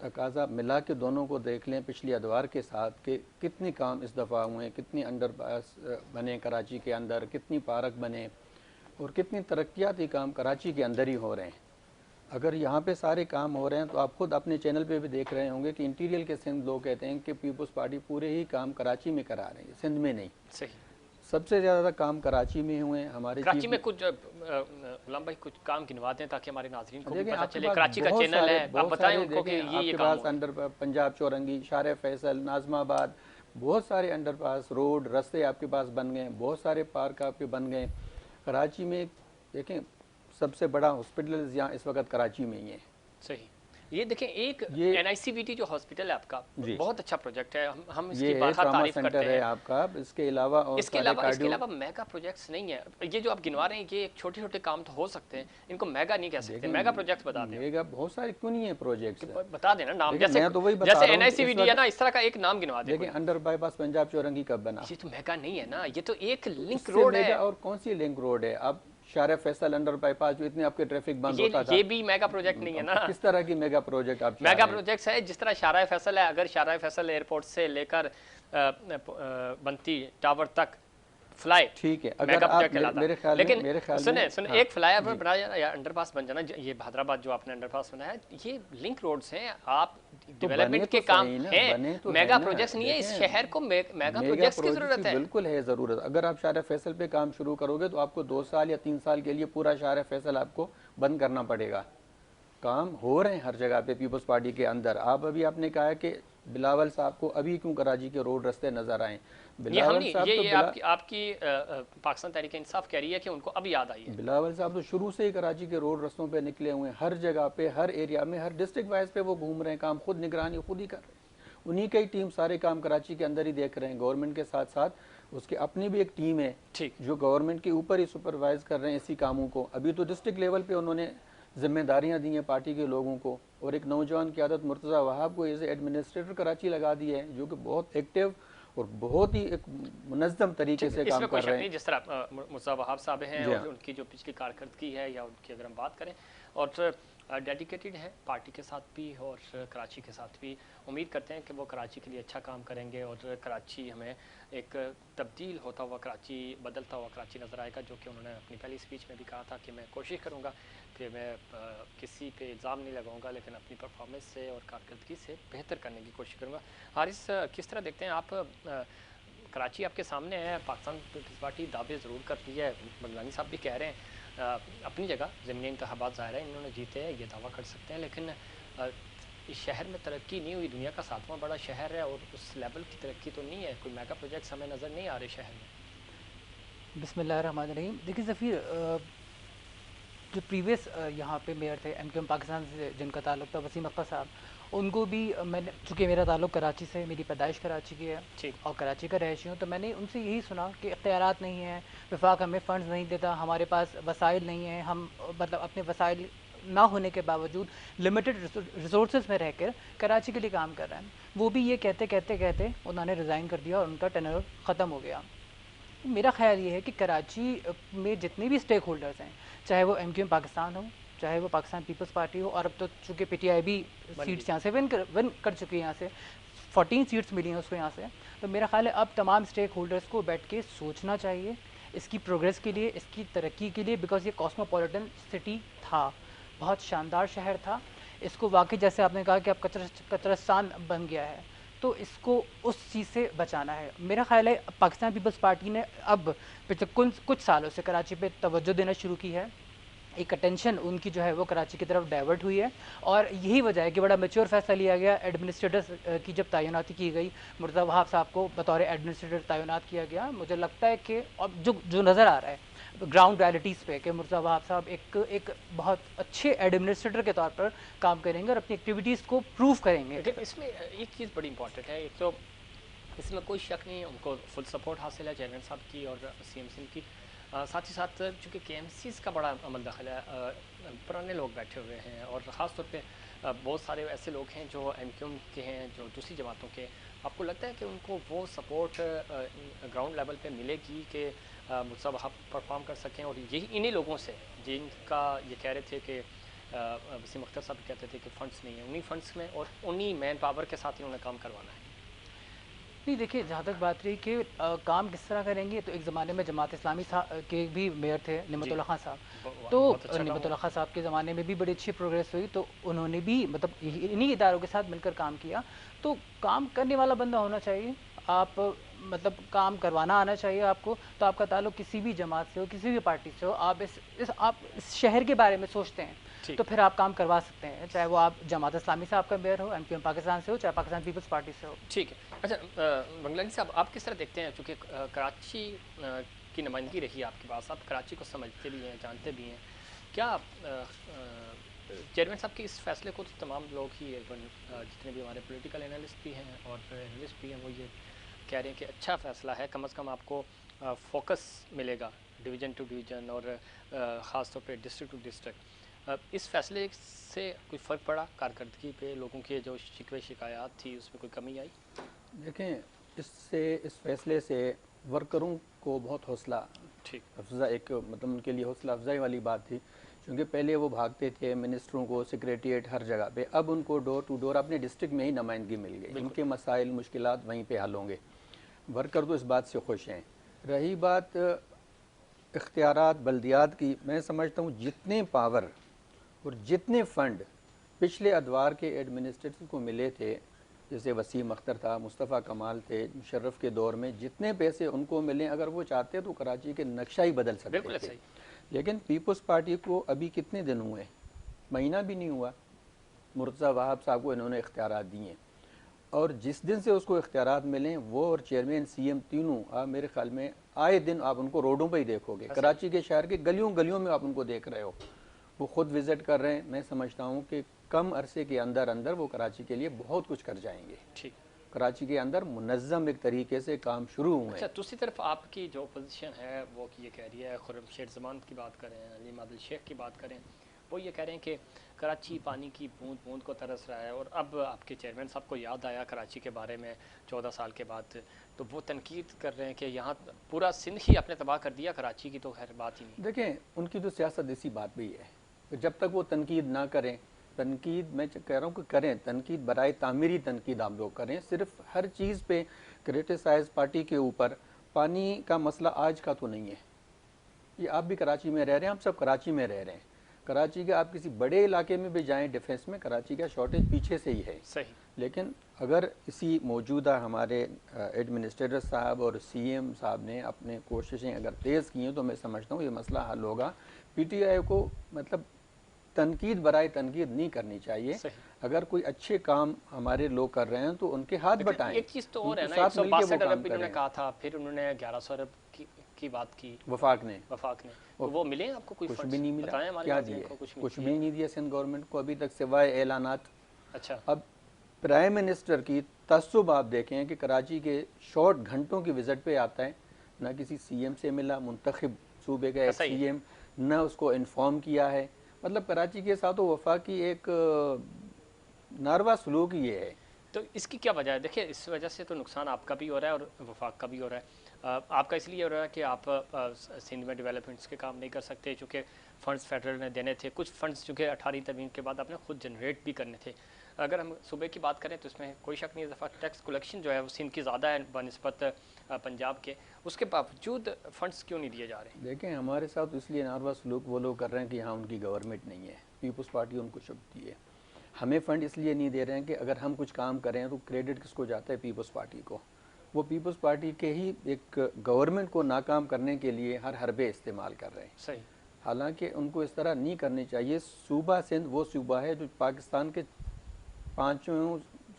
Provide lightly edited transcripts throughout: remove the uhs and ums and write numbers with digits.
تقاضا ملا کے دونوں کو دیکھ لیں پچھلی ادوار کے ساتھ کہ کتنے کام اس دفعہ ہوئے ہیں، کتنی انڈر پاس بنے کراچی کے اندر، کتنی پارک بنے اور کتنی ترقیاتی کام کراچی کے اندر ہی ہو رہے ہیں۔ اگر یہاں پہ سارے کام ہو رہے ہیں تو آپ خود اپنے چینل پہ بھی دیکھ رہے ہوں گے کہ انٹیریل کے سندھ لوگ کہتے ہیں کہ پیپلز پارٹی پورے ہی کام کراچی میں کرا رہے ہیں، سندھ میں نہیں۔ صحیح، سب سے زیادہ کام کراچی میں ہوئے ہیں۔ ہمارے کراچی میں کچھ غلام بھائی کچھ کام گنوا دیں تاکہ ہمارے ناظرین کو بھی دیکھیں پتہ آپ کے چلے، پاس کراچی کا بہت چینل سارے ہے، آپ بہت بتائیں سارے ان کو کہ دیکھیں آپ یہ کے کام پاس انڈر پنجاب چورنگی، شارع فیصل، ناظم آباد، بہت سارے انڈر پاس، روڈ، رستے آپ کے پاس بن گئے، بہت سارے پارک آپ کے بن گئے۔ کراچی میں دیکھیں سب سے بڑا ہاسپٹل یہاں اس وقت کراچی میں ہی ہے۔ صحیح، یہ دیکھیں ایک یہ این آئی سی بی ٹی جو ہاسپٹل ہے آپ کا جی، بہت اچھا پروجیکٹ ہے، ہم اس کی یہ بارہا ٹراما تعریف سینٹر کرتے ہے ہیں۔ آپ کا۔ اس کے علاوہ اور اس کے علاوہ میگا پروجیکٹس نہیں ہیں، یہ جو آپ گنوا رہے ہیں یہ ایک چھوٹے چھوٹے کام تو ہو سکتے ہیں، ان کو میگا نہیں کہہ سکتے، میگا پروجیکٹس بتا دیں، میگا بہت سارے کیوں نہیں ہیں پروجیکٹس؟ بتا دیں نا نام، دیکھیں میں تو وہی بتا جیسے رہا این آئی ہوں سی کہ بی اس ٹی ہے نا، وقت اس طرح کا ایک نام گنوا دیں۔ دیکھیں انڈر بائی پاس پنجاب چورنگی کب بنا؟ یہ تو میگا نہیں ہے نا، یہ تو ایک اس لنک سے روڈ ہے۔ میگا اور کون سی لنک روڈ ہے؟ اب شارع فیصل انڈر بائی پاس جو اتنے آپ کے ٹریفک بند ہوتا تھا، یہ بھی میگا پروجیکٹ نہیں ہے نا، کس طرح کی میگا پروجیکٹ آپ چاہ میگا رہے ہیں؟ پروجیکٹس ہے جس طرح شارع فیصل ہے، اگر شارع فیصل ایئرپورٹ سے لے کر بنتی ٹاور تک فلائی ٹھیک ہے، اگر میگا آپ پروجیکٹ کہلاتا ہے، میرے خیال لیکن میں سنیں ہاں ایک فلائی اوور جی، بنا یا انڈر پاس بن جانا، یہ حیدرآباد جو آپ نے انڈر پاس بنایا ہے یہ لنک روڈز ہیں، آپ تو بنے ڈیولپمنٹ تو کے کام صحیح نا، ہیں، بنے تو میگا ہے نا۔ پروجیکٹس نہیں ہے، اس دیکھیں شہر کو میگا میگا پروجیکٹس کی پروجیکٹ ضرورت ہے۔ بالکل ہے ضرورت۔ اگر آپ شارع فیصل پہ کام شروع کرو گے تو آپ کو 2 سال یا 3 سال کے لیے پورا شارع فیصل آپ کو بند کرنا پڑے گا۔ کام ہو رہے ہیں ہر جگہ پہ پیپلز پارٹی کے اندر۔ آپ نے کہا کہ بلاول صاحب کو ابھی کیوں کراچی کے روڈ رستے نظر آئیں؟ یہ ہم بلاول نہیں، صاحب تو یہ آپ کی پاکستان تحریک انصاف کہہ رہی ہے کہ ان کو اب یاد آئی ہے۔ بلاول صاحب تو شروع سے ہی کراچی کے روڈ رستوں پہ نکلے ہوئے ہیں، ہر جگہ پہ، ہر ایریا میں، ہر ڈسٹرکٹ وائز پہ وہ گھوم رہے ہیں، کام خود نگرانی خود ہی کر رہے ہیں۔ انہی کی ٹیم سارے کام کراچی کے اندر ہی دیکھ رہے ہیں، گورنمنٹ کے ساتھ ساتھ اس کی اپنی بھی ایک ٹیم ہے ٹھیک، جو گورنمنٹ کے اوپر ہی سپروائز کر رہے ہیں اسی کاموں کو۔ ابھی تو ڈسٹرکٹ لیول پہ انہوں نے ذمہ داریاں دی ہیں پارٹی کے لوگوں کو، اور ایک نوجوان قیادت مرتضیٰ وہاب کو ایز اے ایڈمنسٹریٹر کراچی لگا دی ہے، جو کہ بہت ایکٹیو اور بہت ہی ایک منظم طریقے سے اس کام میں کوئی کر شک رہے نہیں، ہیں۔ جس طرح مرتضیٰ وہاب صاحب ہیں جی اور ہاں، ان کی جو پچھلی کارکردگی ہے یا ان کی اگر ہم بات کریں، اور ڈیڈیکیٹڈ ہیں پارٹی کے ساتھ بھی اور کراچی کے ساتھ بھی، امید کرتے ہیں کہ وہ کراچی کے لیے اچھا کام کریں گے اور کراچی ہمیں ایک تبدیل ہوتا ہوا کراچی، بدلتا ہوا کراچی نظر آئے گا، جو کہ انہوں نے اپنی پہلی اسپیچ میں بھی کہا تھا کہ میں کوشش کروں گا کہ میں کسی پہ الزام نہیں لگاؤں گا، لیکن اپنی پرفارمنس سے اور کارکردگی سے بہتر کرنے کی کوشش کروں گا۔ حارث، کس طرح دیکھتے ہیں آپ، کراچی آپ کے سامنے ہے، پاکستان پیپلز پارٹی دعوے ضرور کرتی ہے، بغلانی صاحب بھی کہہ رہے ہیں اپنی جگہ ضمنی انتخابات ظاہر ہے انہوں نے جیتے ہیں، یہ دعویٰ کر سکتے ہیں، لیکن اس شہر میں ترقی نہیں ہوئی، دنیا کا 7واں بڑا شہر ہے اور اس لیول کی ترقی تو نہیں ہے، کوئی میگا پروجیکٹس ہمیں نظر نہیں آ رہے شہر میں۔ بسم اللہ الرحمن الرحیم۔ دیکھیے ظفیر، جو پریویس یہاں پہ میئر تھے ایم کیو ایم پاکستان سے جن کا تعلق تھا، وسیم اختر صاحب، ان کو بھی میں نے، چونکہ میرا تعلق کراچی سے، میری پیدائش کراچی کی ہے ٹھیک، اور کراچی کا رہائشی ہوں، تو میں نے ان سے یہی سنا کہ اختیارات نہیں ہیں، وفاق ہمیں فنڈز نہیں دیتا، ہمارے پاس وسائل نہیں ہیں، ہم مطلب اپنے وسائل نہ ہونے کے باوجود لمیٹڈ ریسورسز میں رہ کر کراچی کے لیے کام کر رہے ہیں۔ وہ بھی یہ کہتے انہوں نے ریزائن کر دیا اور ان کا ٹینر ختم ہو گیا۔ میرا خیال یہ ہے کہ کراچی میں جتنے بھی اسٹیک ہولڈرز ہیں، چاہے وہ ایم کیو ایم پاکستان ہو، چاہے وہ پاکستان پیپلز پارٹی ہو، اور اب تو چونکہ پی ٹی آئی بھی سیٹس یہاں سے ون کر چکی ہے، یہاں سے 14 سیٹس ملی ہیں اس کو یہاں سے، تو میرا خیال ہے اب تمام اسٹیک ہولڈرز کو بیٹھ کے سوچنا چاہیے اس کی پروگریس کے لیے، اس کی ترقی کے لیے، بیکاز یہ کاسموپولیٹن سٹی تھا، بہت شاندار شہر تھا، اس کو واقعی جیسے آپ نے کہا کہ اب کچرستان بن گیا ہے، تو اس کو اس چیز سے بچانا ہے۔ میرا خیال ہے پاکستان پیپلز پارٹی نے اب پچھلے کچھ سالوں سے کراچی پہ توجہ دینا شروع کی ہے، ایک اٹینشن ان کی جو ہے وہ کراچی کی طرف ڈائیورٹ ہوئی ہے، اور یہی وجہ ہے کہ بڑا میچور فیصلہ لیا گیا ایڈمنسٹریٹر کی جب تعیناتی کی گئی، مرتضیٰ وہاب صاحب کو بطور ایڈمنسٹریٹر تعینات کیا گیا۔ مجھے لگتا ہے کہ اب جو نظر آ رہا ہے گراؤنڈ ریالٹیز پہ کہ مرتضیٰ وہاب صاحب ایک بہت اچھے ایڈمنسٹریٹر کے طور پر کام کریں گے اور اپنی ایکٹیویٹیز کو پروف کریں گے۔ لیکن اس میں ایک چیز بڑی امپورٹنٹ ہے، ایک تو اس میں کوئی شک نہیں ہے ان کو فل سپورٹ حاصل ہے چیئرمین صاحب کی اور سی ایم سی کی، ساتھ ہی ساتھ چونکہ کے ایم سیز کا بڑا عمل دخل ہے، پرانے لوگ بیٹھے ہوئے ہیں اور خاص طور پہ بہت سارے ایسے لوگ ہیں جو ایم کیو ایم کے ہیں، جو دوسری جماعتوں کے، آپ کو لگتا ہے کہ ان کو وہ سپورٹ گراؤنڈ لیول پہ ملے گی کہ مرتضیٰ وہاب پرفارم کر سکیں، اور یہی انہی لوگوں سے جن کا یہ کہہ رہے تھے کہ وسیم اختر صاحب کہتے تھے کہ فنڈس نہیں ہیں، انہی فنڈس میں اور انہی مین پاور کے ساتھ انہوں نے کام کروانا ہے؟ نہیں دیکھیے، جہاں تک بات رہی کہ کام کس طرح کریں گے، تو ایک زمانے میں جماعت اسلامی کے بھی میئر تھے نعمت اللہ خان صاحب، تو بہت اچھا کام نعمت ہوا۔ اللہ خان صاحب کے زمانے میں بھی بڑی اچھی پروگریس ہوئی، تو انہوں نے بھی مطلب انہی اداروں کے ساتھ مل کر کام کیا، تو کام کرنے والا بندہ ہونا چاہیے، آپ مطلب کام کروانا آنا چاہیے آپ کو، تو آپ کا تعلق کسی بھی جماعت سے ہو، کسی بھی پارٹی سے ہو، آپ اس شہر کے بارے میں سوچتے ہیں ٹھیک، تو پھر آپ کام کروا سکتے ہیں، چاہے وہ آپ جماعت اسلامی سے آپ کا میئر ہو، ایم کیو ایم پاکستان سے ہو، چاہے پاکستان پیپلز پارٹی سے ہو۔ ٹھیک ہے۔ اچھا بنگلانی صاحب، آپ کس طرح دیکھتے ہیں، چونکہ کراچی کی نمائندگی رہی ہے آپ کے پاس، آپ کراچی کو سمجھتے بھی ہیں، جانتے بھی ہیں، کیا چیئرمین صاحب کے اس فیصلے کو تو تمام لوگ ہی جتنے بھی ہمارے پولیٹیکل انالسٹ بھی ہیں اور انالسٹ بھی ہیں، وہ یہ کہہ رہے ہیں کہ اچھا فیصلہ ہے، کم از کم آپ کو فوکس ملے گا ڈویژن ٹو ڈویژن اور خاص طور پہ ڈسٹرکٹ ٹو ڈسٹرکٹ، اس فیصلے سے کوئی فرق پڑا کارکردگی پہ، لوگوں کے جو شکوے شکایات تھی اس میں کوئی کمی آئی؟ دیکھیں، اس فیصلے سے ورکروں کو بہت حوصلہ ٹھیک، افزا، ایک مطلب ان کے لیے حوصلہ افزائی والی بات تھی، کیونکہ پہلے وہ بھاگتے تھے منسٹروں کو، سیکریٹریٹ ہر جگہ پہ، اب ان کو ڈور ٹو ڈور اپنے ڈسٹرکٹ میں ہی نمائندگی مل گئی، ان کے مسائل مشکلات وہیں پہ حل ہوں گے، ورکر تو اس بات سے خوش ہیں۔ رہی بات اختیارات بلدیات کی، میں سمجھتا ہوں جتنے پاور اور جتنے فنڈ پچھلے ادوار کے ایڈمنسٹریٹر کو ملے تھے، جیسے وسیم اختر تھا، مصطفیٰ کمال تھے، مشرف کے دور میں جتنے پیسے ان کو ملیں، اگر وہ چاہتے تو کراچی کے نقشہ ہی بدل سکتے بالکل تھے، صحیح، لیکن پیپلز پارٹی کو ابھی کتنے دن ہوئے، مہینہ بھی نہیں ہوا، مرتضیٰ وہاب صاحب کو انہوں نے اختیارات دیے، اور جس دن سے اس کو اختیارات ملیں، وہ اور چیئرمین سی ایم تینوں، آپ میرے خیال میں آئے دن آپ ان کو روڈوں پہ ہی دیکھو گے، کراچی کے شہر کے گلیوں گلیوں میں آپ ان کو دیکھ رہے ہو، وہ خود وزٹ کر رہے ہیں۔ میں سمجھتا ہوں کہ کم عرصے کے اندر اندر وہ کراچی کے لیے بہت کچھ کر جائیں گے، ٹھیک۔ کراچی کے اندر منظم ایک طریقے سے کام شروع ہوئے اچھا، ہیں۔ دوسری طرف آپ کی جو اپوزیشن ہے وہ یہ کہہ رہی ہے، خرم شیر زمان کی بات کریں، علیم عادل شیخ کی بات کریں، وہ یہ کہہ رہے ہیں کہ کراچی پانی کی بوند بوند کو ترس رہا ہے، اور اب آپ کے چیئرمین صاحب کو یاد آیا کراچی کے بارے میں 14 سال کے بعد، تو وہ تنقید کر رہے ہیں کہ یہاں پورا سندھ ہی آپ نے تباہ کر دیا، کراچی کی تو خیر بات ہی نہیں۔ دیکھیں، ان کی تو سیاست اسی بات بھی ہے کہ جب تک وہ تنقید نہ کریں، تنقید میں کہہ رہا ہوں کہ کریں، تنقید برائے تعمیری تنقید آپ لوگ کریں، صرف ہر چیز پہ کرٹیسائز پارٹی کے اوپر، پانی کا مسئلہ آج کا تو نہیں ہے، یہ آپ بھی کراچی میں رہ رہے ہیں، ہم سب کراچی میں رہ رہے ہیں، کراچی کے آپ کسی بڑے علاقے میں بھی جائیں ڈیفنس میں، کراچی کا شارٹیج پیچھے سے ہی ہے، صحیح، لیکن اگر اسی موجودہ ہمارے ایڈمنسٹریٹر صاحب اور سی ایم صاحب نے اپنے کوششیں اگر تیز کی ہیں تو میں سمجھتا ہوں یہ مسئلہ حل ہوگا۔ پی ٹی آئی کو مطلب تنقید برائے تنقید نہیں کرنی چاہیے، صحیح۔ اگر کوئی اچھے کام ہمارے لوگ کر رہے ہیں تو ان کے ہاتھ بٹائیں، ایک چیز تو اور ہے ان نا، کے ساتھ مل کے وہ 162 کام ارب انہوں نے کریں۔ کہا تھا، پھر انہوں نے 1100 ارب کی بات کی وفاق نے وفاق نے، تو وہ ملے آپ کو کوئی کچھ فنڈس؟ بھی نہیں ملا، بتائیں ہمارے کیا ناظرین دیے؟ کو، کچھ بھی نہیں دیا سندھ گورنمنٹ کو ابھی تک سوائے اعلانات۔ اچھا، اب پرائم منسٹر کی تعصب آپ دیکھیں کہ کراچی کے شارٹ گھنٹوں کی وزٹ پہ آتا ہے، نہ کسی سی ایم سے ملا، منتخب صوبے کا ایک ایسا ہی سی ایم، نہ اس کو انفارم کیا ہے، مطلب کراچی کے ساتھ وفاق کی ایک ناروا سلوک یہ ہے۔ تو اس کی کیا وجہ ہے؟ دیکھیں، اس وجہ سے تو نقصان آپ کا بھی ہو رہا ہے اور وفاق کا بھی ہو رہا ہے۔ آپ کا اس لیے ہو رہا ہے کہ آپ سندھ میں ڈیولپمنٹس کے کام نہیں کر سکتے، چونکہ فنڈز فیڈرل نے دینے تھے، کچھ فنڈز چونکہ 18 ترمیم کے بعد آپ نے خود جنریٹ بھی کرنے تھے۔ اگر ہم صوبے کی بات کریں تو اس میں کوئی شک نہیں، دفعہ ٹیکس کلیکشن جو ہے وہ سندھ کی زیادہ ہے بنسبت پنجاب کے، اس کے باوجود فنڈز کیوں نہیں دیے جا رہے؟ دیکھیں، ہمارے ساتھ اس لیے ناروا سلوک وہ لوگ کر رہے ہیں کہ یہاں ان کی گورنمنٹ نہیں ہے، پیپلز پارٹی ان کو چپتی ہے، ہمیں فنڈ اس لیے نہیں دے رہے ہیں کہ اگر ہم کچھ کام کریں تو کریڈٹ کس کو جاتا ہے؟ پیپلز پارٹی کو، وہ پیپلز پارٹی کے ہی ایک گورنمنٹ کو ناکام کرنے کے لیے ہر حربے استعمال کر رہے ہیں، صحیح، حالانکہ ان کو اس طرح نہیں کرنی چاہیے۔ صوبہ سندھ وہ صوبہ ہے جو پاکستان کے 5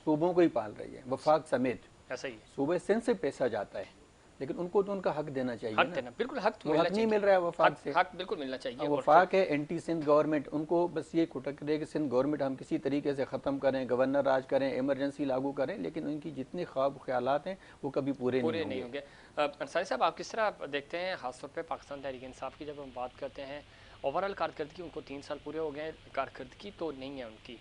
صوبوں کو ہی پال رہی ہے، وفاق سمیت، ایسا ہی ہے، صوبے سندھ سے پیسہ جاتا ہے، لیکن ان کو تو ان کا حق دینا چاہیے حق نا، دینا، بالکل حق تو وہ ملنا حق نہیں چاہیے، مل رہا ہے وفاق سے۔ حق بالکل ملنا چاہیے۔ اور وفاق ہے اینٹی سندھ گورنمنٹ، ان کو بس یہ کھٹک رہے کہ سندھ گورنمنٹ ہم کسی طریقے سے ختم کریں، گورنر راج کریں، ایمرجنسی لاگو کریں، لیکن ان کی جتنے خواب و خیالات ہیں وہ کبھی پورے نہیں ہوں گے۔ انصاری صاحب، آپ کس طرح دیکھتے ہیں خاص طور پہ پاکستان تحریک انصاف کی جب ہم بات کرتے ہیں، اوورال کارکردگی ان کو 3 سال پورے ہو گئے، کارکردگی تو نہیں ہے ان کی،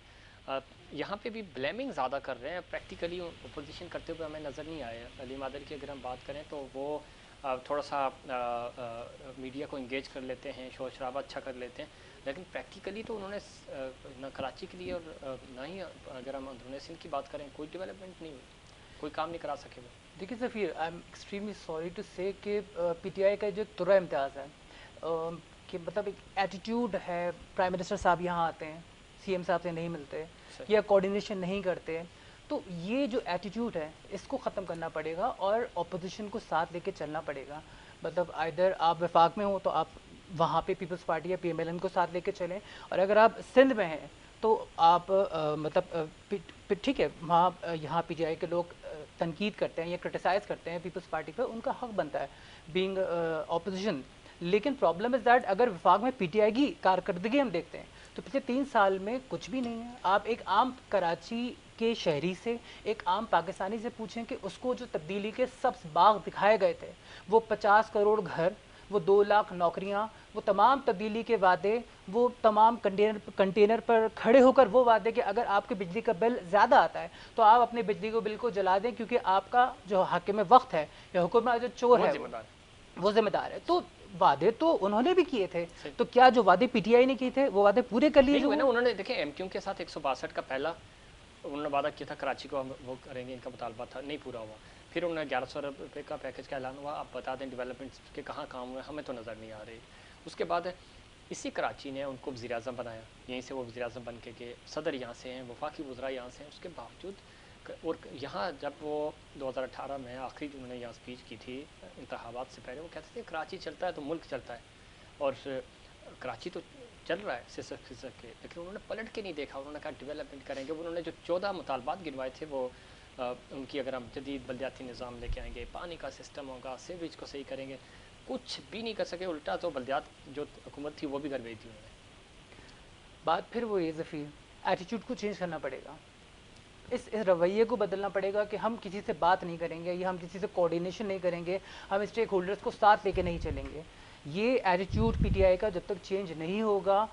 یہاں پہ بھی بلیمنگ زیادہ کر رہے ہیں، پریکٹیکلی اپوزیشن کرتے ہوئے ہمیں نظر نہیں آئے۔ علیم عادل کی اگر ہم بات کریں تو وہ تھوڑا سا میڈیا کو انگیج کر لیتے ہیں، شور شرابہ اچھا کر لیتے ہیں، لیکن پریکٹیکلی تو انہوں نے نہ کراچی کے لیے اور نہ ہی اگر ہم اندرون سندھ کی بات کریں کوئی ڈیولپمنٹ نہیں ہوئی، کوئی کام نہیں کرا سکے وہ. دیکھیے Zafir, I am extremely sorry to say کہ پی ٹی آئی کا جو طرح امتیاز ہے کہ مطلب ایک ایٹیٹیوڈ ہے، پرائم منسٹر صاحب یہاں آتے ہیں سی ایم صاحب سے نہیں ملتے یا کوآرڈینیشن نہیں کرتے، تو یہ جو ایٹیٹیوڈ ہے اس کو ختم کرنا پڑے گا اور اپوزیشن کو ساتھ لے کے چلنا پڑے گا. مطلب ادھر آپ وفاق میں ہوں تو آپ وہاں پہ پیپلز پارٹی یا پی ایم ایل این کو ساتھ لے کے چلیں، اور اگر آپ سندھ میں ہیں تو آپ مطلب ٹھیک ہے وہاں یہاں پی ٹی آئی کے لوگ تنقید کرتے ہیں یا کرٹیسائز کرتے ہیں پیپلز پارٹی پہ، ان کا حق بنتا ہے بینگ اپوزیشن. لیکن پرابلم از دیٹ اگر وفاق میں پی ٹی آئی کی کارکردگی ہم دیکھتے ہیں تو پچھلے 3 سال میں کچھ بھی نہیں ہے. آپ ایک عام کراچی کے شہری سے، ایک عام پاکستانی سے پوچھیں کہ اس کو جو تبدیلی کے سبز باغ دکھائے گئے تھے، وہ 50 کروڑ گھر، وہ 2 لاکھ نوکریاں، وہ تمام تبدیلی کے وعدے، وہ تمام کنٹینر پر کھڑے ہو کر وہ وعدے کہ اگر آپ کے بجلی کا بل زیادہ آتا ہے تو آپ اپنے بجلی کو بل کو جلا دیں کیونکہ آپ کا جو حاکم وقت ہے یا حکومت جو چور ہے وہ ذمہ دار ہے. تو وعدے تو انہوں نے بھی کیے تھے، تو کیا جو وعدے پی ٹی آئی نے کیے تھے وہ وعدے پورے کر لیے؟ انہوں نے دیکھیں ایم کیو کے ساتھ 162 کا پہلا انہوں نے وعدہ کیا تھا کراچی کو ہم وہ کریں گے، ان کا مطالبہ تھا، نہیں پورا ہوا. پھر انہوں نے 1100 روپے کا پیکج کا اعلان ہوا، آپ بتا دیں ڈیولپمنٹ کے کہاں کام ہوئے، ہمیں تو نظر نہیں آ رہی. اس کے بعد اسی کراچی نے ان کو وزیر اعظم بنایا، یہیں سے وہ وزیر اعظم بن کے گئے، صدر یہاں سے ہیں، وفاقی وزراء یہاں سے ہیں. اس کے باوجود اور یہاں جب وہ 2018 میں آخری جو انہوں نے یہاں اسپیچ کی تھی انتخابات سے پہلے، وہ کہتے تھے کراچی چلتا ہے تو ملک چلتا ہے، اور کراچی تو چل رہا ہے سسک کے. لیکن انہوں نے پلٹ کے نہیں دیکھا، انہوں نے کہا ڈیولپمنٹ کریں گے. انہوں نے جو 14 مطالبات گنوائے تھے وہ ان کی اگر ہم جدید بلدیاتی نظام لے کے آئیں گے، پانی کا سسٹم ہوگا، سیویج کو صحیح کریں گے، کچھ بھی نہیں کر سکے. الٹا تو بلدیات جو حکومت تھی وہ بھی کر گئی تھی انہوں نے. بات پھر وہ یہ ظفیر ایٹیٹیوڈ کو چینج کرنا پڑے گا، اس رویے کو بدلنا پڑے گا کہ ہم کسی سے بات نہیں کریں گے یا ہم کسی سے کوآرڈینیشن نہیں کریں گے، ہم اسٹیک ہولڈرز کو ساتھ لے کے نہیں چلیں گے. یہ ایٹیٹیوڈ پی ٹی آئی کا جب تک چینج نہیں ہوگا،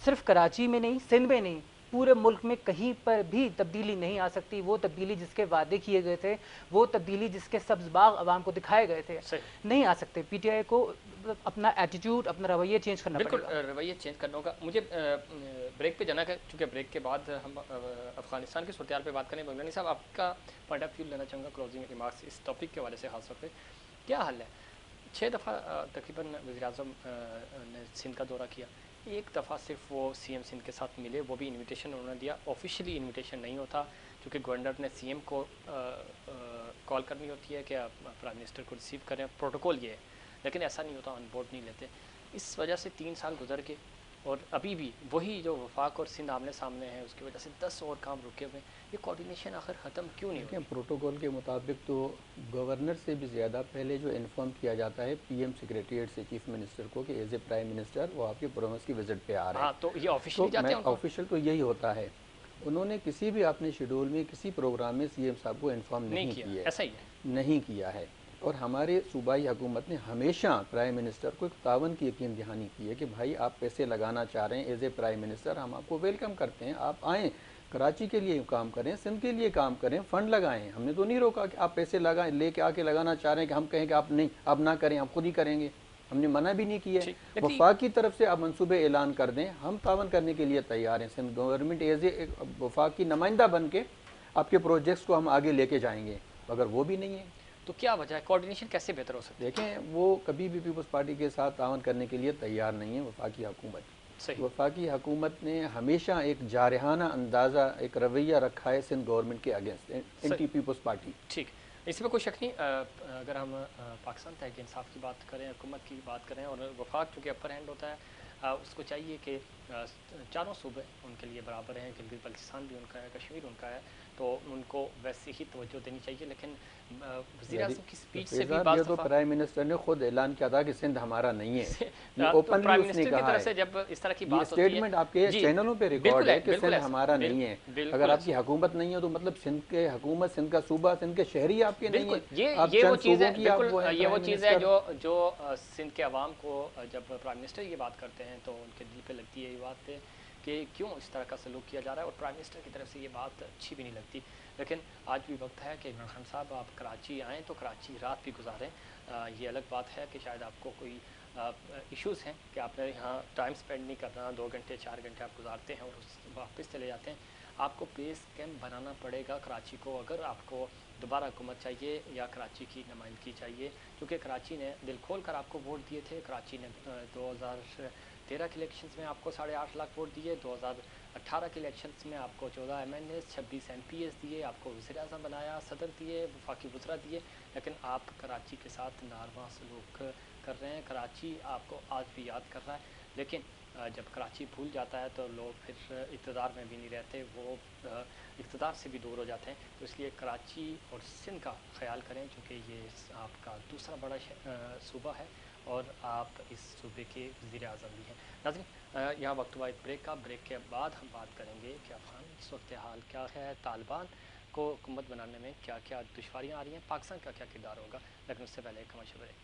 صرف کراچی میں نہیں، سندھ میں نہیں، پورے ملک میں کہیں پر بھی تبدیلی نہیں آ سکتی. وہ تبدیلی جس کے وعدے کیے گئے تھے، وہ تبدیلی جس کے سبز باغ عوام کو دکھائے گئے تھے، نہیں آ سکتے. پی ٹی آئی کو اپنا ایٹیٹیوڈ، اپنا رویہ چینج کرنا پڑے گا. بالکل رویہ چینج کرنا ہوگا. مجھے بریک پہ جانا ہے، چونکہ بریک کے بعد ہم افغانستان کی صورتحال پہ بات کریں. بغلانی صاحب، آپ کا پوائنٹ آف ویو لینا چاہوں گا کلوزنگ ریمارکس اس ٹاپک کے حوالے سے. خاص طور پہ کیا حل ہے؟ 6 دفعہ تقریباً وزیر اعظم نے سندھ کا دورہ کیا، 1 دفعہ صرف وہ سی ایم سندھ کے ساتھ ملے، وہ بھی انویٹیشن انہوں نے دیا. آفیشیلی انویٹیشن نہیں ہوتا کیونکہ گورنر نے سی ایم کو کال کرنی ہوتی ہے کہ آپ پرائم منسٹر کو ریسیو کریں، پروٹوکول یہ ہے، لیکن ایسا نہیں ہوتا، آن بورڈ نہیں لیتے. اس وجہ سے 3 سال گزر گئے اور ابھی بھی وہی جو وفاق اور سندھ آمنے سامنے ہیں، اس کی وجہ سے 10 اور کام رکے ہوئے. یہ کوآرڈینیشن آخر ختم کیوں نہیں ہوئی؟ پروٹوکول کے مطابق تو گورنر سے بھی زیادہ پہلے جو انفارم کیا جاتا ہے پی ایم سیکریٹریٹ سے چیف منسٹر کو کہ ایز اے پرائم منسٹر وہ آپ کے پروونس کی وزٹ پہ آ رہے ہیں. ہاں، تو یہ آفیشلی جاتے ہیں. آفیشیل تو یہی ہوتا ہے. انہوں نے کسی بھی اپنے شیڈول میں کسی پروگرام میں سی ایم صاحب کو انفارم نہیں کیا ہے، ایسا ہی ہے، نہیں کیا ہے. اور ہمارے صوبائی حکومت نے ہمیشہ پرائم منسٹر کو ایک تعاون کی یقین دہانی کی ہے کہ بھائی آپ پیسے لگانا چاہ رہے ہیں ایز اے پرائم منسٹر، ہم آپ کو ویلکم کرتے ہیں، آپ آئیں، کراچی کے لیے کام کریں، سندھ کے لیے کام کریں، فنڈ لگائیں. ہم نے تو نہیں روکا کہ آپ پیسے لگائیں، لے کے آ کے لگانا چاہ رہے ہیں کہ ہم کہیں کہ آپ نہیں، آپ نہ کریں، ہم خود ہی کریں گے. ہم نے منع بھی نہیں کیا. وفاق کی طرف سے آپ منصوبے اعلان کر دیں، ہم تعاون کرنے کے لیے تیار ہیں. سندھ گورنمنٹ ایز اے وفاق کی نمائندہ بن کے آپ کے پروجیکٹس کو ہم آگے لے کے جائیں گے. اگر وہ بھی نہیں ہے تو کیا وجہ ہے؟ کوآرڈینیشن کیسے بہتر ہو سکتی ہے؟ دیکھیں، وہ کبھی بھی پیپلز پارٹی کے ساتھ تعاون کرنے کے لیے تیار نہیں ہے وفاقی حکومت. وفاقی حکومت نے ہمیشہ ایک جارحانہ اندازہ، ایک رویہ رکھا ہے سندھ گورنمنٹ کے اگینسٹ، اینٹی پیپلز پارٹی. ٹھیک، اس میں کوئی شک نہیں. اگر ہم پاکستان تحریک انصاف کی بات کریں، حکومت کی بات کریں، اور وفاق چونکہ اپر ہینڈ ہوتا ہے، اس کو چاہیے کہ چاروں صوبے ان کے لیے برابر ہیں. گلگت بلتستان بھی ان کا ہے، کشمیر ان کا ہے، تو ان کو ویسے ہی توجہ دینی چاہیے. لیکن وزیر اعظم کی اسپیچ سے بھی یہ تو پرائم منسٹر نے خود اعلان کیا تھا کہ سندھ ہمارا نہیں ہے. یہ اوپنلی اس نے کہا ہے. جب اس طرح کی یہ بات ہوتی ہے، اسٹیٹمنٹ آپ کے چینلوں پہ ریکارڈ ہے کہ سندھ ہمارا نہیں ہے. اگر آپ کی حکومت نہیں ہے تو مطلب سندھ کے حکومت، سندھ کا صوبہ، سندھ کے شہری آپ کے نہیں ہیں. یہ وہ چیز ہے، بالکل یہ وہ چیز ہے جو سندھ کے عوام کو جب پرائم منسٹر یہ بات کرتے ہیں تو ان کے دل پہ لگتی ہے یہ بات کہ کیوں اس طرح کا سلوک کیا جا رہا ہے، اور پرائم منسٹر کی طرف سے یہ بات اچھی بھی نہیں لگتی. لیکن آج بھی وقت ہے کہ عمران خان صاحب آپ کراچی آئیں تو کراچی رات بھی گزاریں. یہ الگ بات ہے کہ شاید آپ کو کوئی ایشوز ہیں کہ آپ نے یہاں ٹائم سپینڈ نہیں کرنا، 2 گھنٹے 4 گھنٹے آپ گزارتے ہیں اور واپس چلے جاتے ہیں. آپ کو بیس کیمپ بنانا پڑے گا کراچی کو اگر آپ کو دوبارہ حکومت چاہیے یا کراچی کی نمائندگی چاہیے، کیونکہ کراچی نے دل کھول کر آپ کو ووٹ دیے تھے. کراچی نے 2013 کے الیکشنز میں آپ کو 8.5 لاکھ ووٹ دیے، 2018 کے الیکشنز میں آپ کو 14 MNAs 26 MPs دیے، آپ کو وزیر اعظم بنایا، صدر دیے، وفاقی وزراء دیے، لیکن آپ کراچی کے ساتھ ناروا سلوک کر رہے ہیں. کراچی آپ کو آج بھی یاد کر رہا ہے، لیکن جب کراچی بھول جاتا ہے تو لوگ پھر اقتدار میں بھی نہیں رہتے، وہ اقتدار سے بھی دور ہو جاتے ہیں. تو اس لیے کراچی اور سندھ کا خیال کریں، چونکہ یہ آپ کا دوسرا بڑا صوبہ ہے اور آپ اس صوبے کے وزیر اعظم بھی ہیں. ناظرین یہاں وقت ہوا ایک بریک کا. بریک کے بعد ہم بات کریں گے کہ افغان صورتحال کیا ہے، طالبان کو حکومت بنانے میں کیا کیا دشواریاں آ رہی ہیں، پاکستان کا کیا کردار ہوگا، لیکن اس سے پہلے ایک کمرشل بریک.